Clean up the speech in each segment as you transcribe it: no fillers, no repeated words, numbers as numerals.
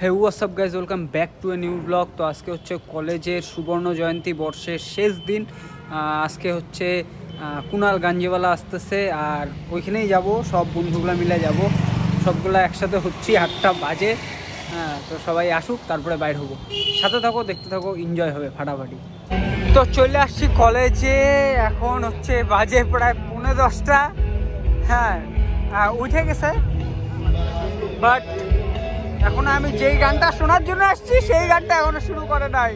Hey WhatsApp guys, welcome back to a new blog. তো আজকে হচ্ছে কলেজের সুবর্ণ জয়ন্তী বর্ষের শেষ দিন। আজকে হচ্ছে কুনাল গাঞ্জিওয়ালা আসতেছে, আর ওইখানেই যাব, সব বন্ধুগুলো মিলে যাব, সবগুলো একসাথে হচ্ছি। 8টা বাজে। তো সবাই আসুক, তারপরে বাইর হবো। সাথে থাকো, দেখতে থাকো, এনজয় হবে ফাটাফাটি। তো চলে আসছি কলেজে, এখন হচ্ছে বাজে প্রায় 10:45। হ্যাঁ, উঠে গেছে, বাট এখন আমি যেই গানটা শোনার জন্য আসছি সেই গানটা এখনো শুরু করে নাই।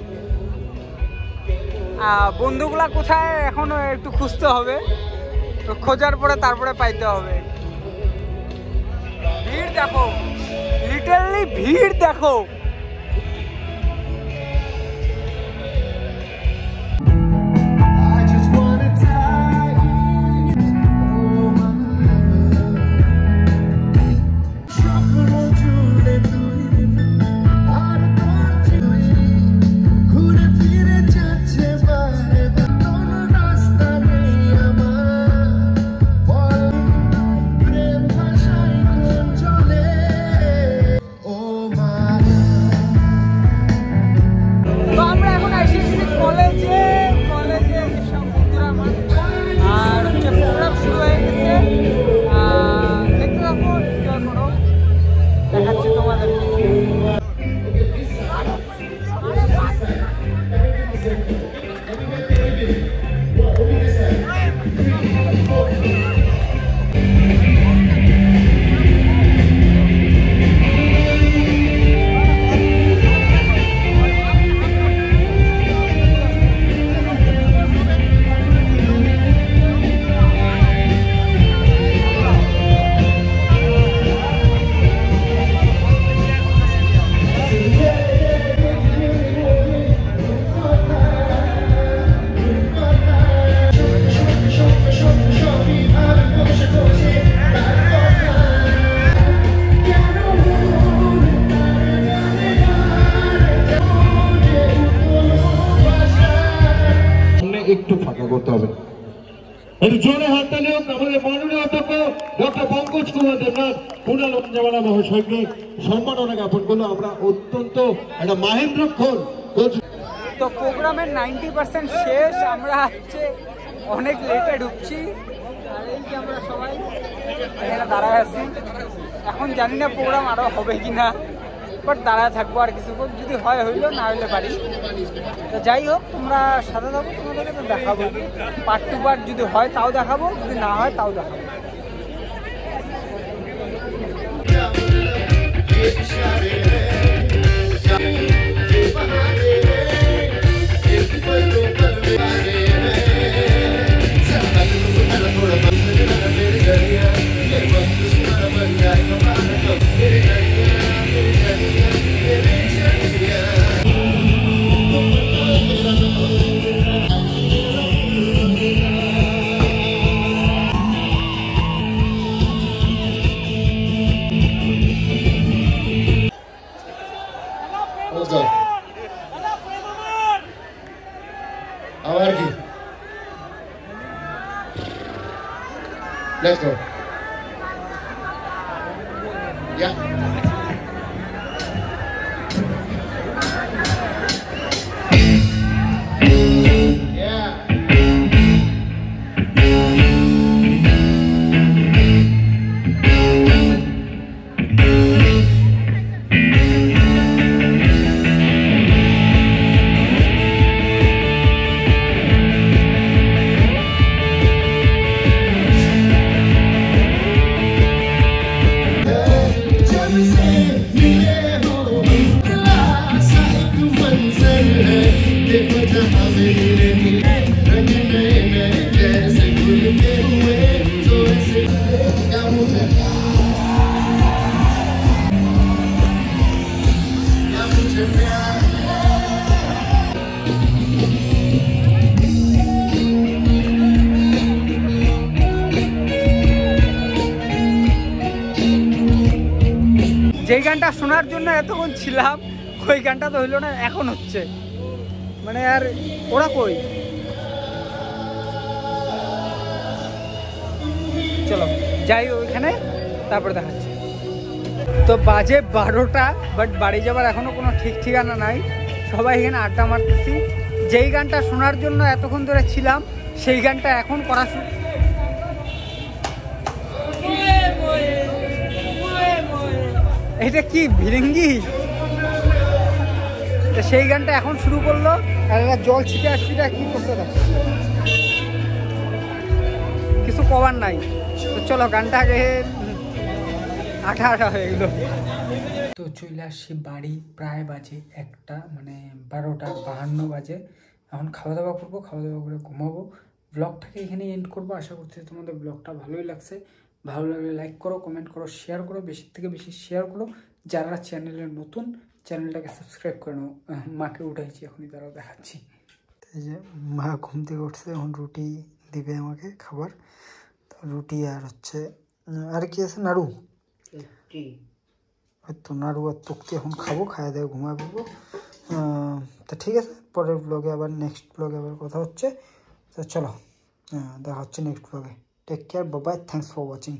বন্ধুগুলা কোথায় এখনো একটু খুঁজতে হবে, তো খোঁজার পরে তারপরে পাইতে হবে। ভিড় দেখো, লিটারালি ভিড় দেখো। একটু ফাঁকা করতে হবে। একটু জোরে হাততালি হোক আমাদের মাননীয় অধ্যক্ষ ডক্টর পঙ্কজ কুমার দেবনাথ কুনাল গাঞ্জিওয়ালা মহাশয়কে সম্মাননা জ্ঞাপন করলো। আমরা অত্যন্ত একটা মাহেন্দ্রক্ষণ। তো প্রোগ্রামের 90% শেষ, আমরা হচ্ছে অনেক লেটে ঢুকছি, আর এই যে আমরা সবাই এখানে দাঁড়ায় আছি। এখন জানি না প্রোগ্রাম আরও হবে কি না, বাট দাঁড়ায় থাকবো আর কিছুক্ষণ, যদি হয় হইলো, না হইলে পারি। তো যাই হোক, তোমরা সাথে থাকো, তোমাদেরকে তো দেখাবো। পার্ট টু পার্ট যদি হয় তাও দেখাবো, যদি না হয় তাও দেখাবো। আবার কি Let's go. Yeah. যেই গানটা শোনার জন্য এতক্ষণ ছিলাম, ওই গানটা তো হইলো না, এখন হচ্ছে। মানে আর ওরা কই, চলো যাই ওইখানে, তারপরে দেখাচ্ছি। তো বাজে 12টা, বাট বাড়ি যাবার এখনো কোনো ঠিক ঠিকানা নাই। সবাই এখানে আড্ডা মারতেছি। যেই গানটা শোনার জন্য এতক্ষণ ধরে ছিলাম সেই গানটা এখন করা শুরু। এটা কি ভিরিঙ্গি? তো সেই গানটা এখন শুরু করলো, আর এরা জল ছিটে আসছিটা কি করতে থাকে, কিছু কবার নাই। তো চলো গানটা আগে আঠা আঠা হয়ে গেলো। তো চলে আসছি বাড়ি, প্রায় বাজে 1টা, মানে 12:52 বাজে। এখন খাওয়া দাওয়া করবো, খাওয়া দাওয়া করে ঘুমাবো। ব্লগটাকে এখানে এন্ড করবো। আশা করছি তোমাদের ব্লগটা ভালোই লাগছে। ভালো লাগলে লাইক করো, কমেন্ট করো, শেয়ার করো, বেশি থেকে বেশি শেয়ার করো। যারা চ্যানেলে নতুন, চ্যানেলটাকে সাবস্ক্রাইব করে নাও। মাকে উঠাইছি এখনই, তারাও দেখাচ্ছি। এই যে মা ঘুম থেকে উঠছে, এখন রুটি দিবে আমাকে খাবার। তো রুটি আর হচ্ছে আর কি আছে, নাড়ু, তো নাড়ু আর তুকতি এখন খাবো, খাওয়া দাওয়া ঘুমায় পড়বো। তা ঠিক আছে, পরের ব্লগে আবার, নেক্সট ব্লগে আবার কথা হচ্ছে। তো চলো দেখা হচ্ছে নেক্সট ব্লগে। Take care, bye bye, thanks for watching.